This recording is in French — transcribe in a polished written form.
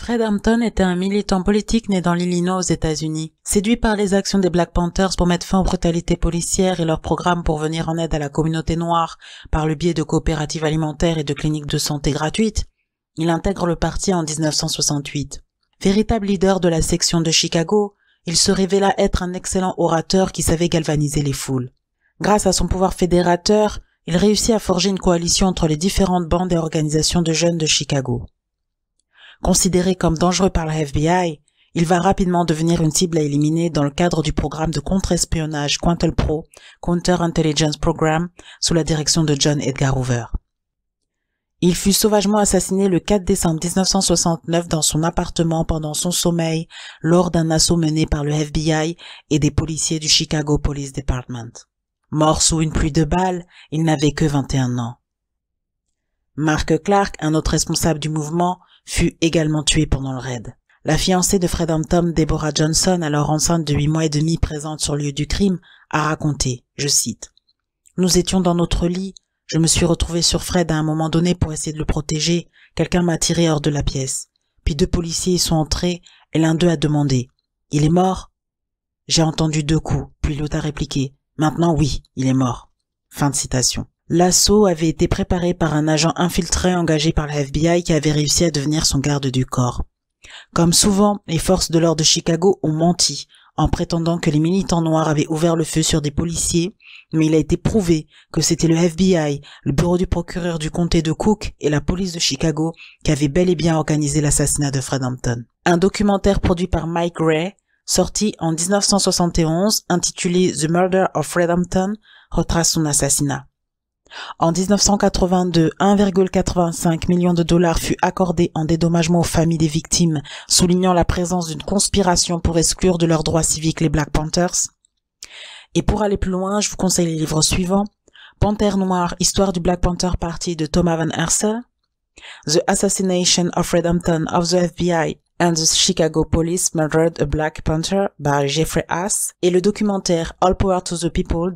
Fred Hampton était un militant politique né dans l'Illinois aux États-Unis. Séduit par les actions des Black Panthers pour mettre fin aux brutalités policières et leur programme pour venir en aide à la communauté noire par le biais de coopératives alimentaires et de cliniques de santé gratuites, il intègre le parti en 1968. Véritable leader de la section de Chicago, il se révéla être un excellent orateur qui savait galvaniser les foules. Grâce à son pouvoir fédérateur, il réussit à forger une coalition entre les différentes bandes et organisations de jeunes de Chicago. Considéré comme dangereux par la FBI, il va rapidement devenir une cible à éliminer dans le cadre du programme de contre-espionnage QuintelPro, Counter Intelligence Program, sous la direction de John Edgar Hoover. Il fut sauvagement assassiné le 4 décembre 1969 dans son appartement pendant son sommeil lors d'un assaut mené par le FBI et des policiers du Chicago Police Department. Mort sous une pluie de balles, il n'avait que 21 ans. Mark Clark, un autre responsable du mouvement, fut également tué pendant le raid. La fiancée de Fred Hampton, Deborah Johnson, alors enceinte de 8 mois et demi présente sur le lieu du crime, a raconté, je cite, « Nous étions dans notre lit, je me suis retrouvée sur Fred à un moment donné pour essayer de le protéger, quelqu'un m'a tiré hors de la pièce. Puis 2 policiers y sont entrés et l'un d'eux a demandé, « Il est mort ?» J'ai entendu 2 coups, puis l'autre a répliqué, « Maintenant oui, il est mort. » Fin de citation. L'assaut avait été préparé par un agent infiltré engagé par la FBI qui avait réussi à devenir son garde du corps. Comme souvent, les forces de l'ordre de Chicago ont menti en prétendant que les militants noirs avaient ouvert le feu sur des policiers, mais il a été prouvé que c'était le FBI, le bureau du procureur du comté de Cook et la police de Chicago qui avaient bel et bien organisé l'assassinat de Fred Hampton. Un documentaire produit par Mike Gray, sorti en 1971, intitulé The Murder of Fred Hampton, retrace son assassinat. En 1982, 1,85 million de dollars fut accordé en dédommagement aux familles des victimes, soulignant la présence d'une conspiration pour exclure de leurs droits civiques les Black Panthers. Et pour aller plus loin, je vous conseille les livres suivants. Panthère Noire, Histoire du Black Panther Party de Thomas Van Hersel, The Assassination of Fred Hampton of the FBI and the Chicago Police Murdered a Black Panther by Jeffrey Haas, et le documentaire All Power to the People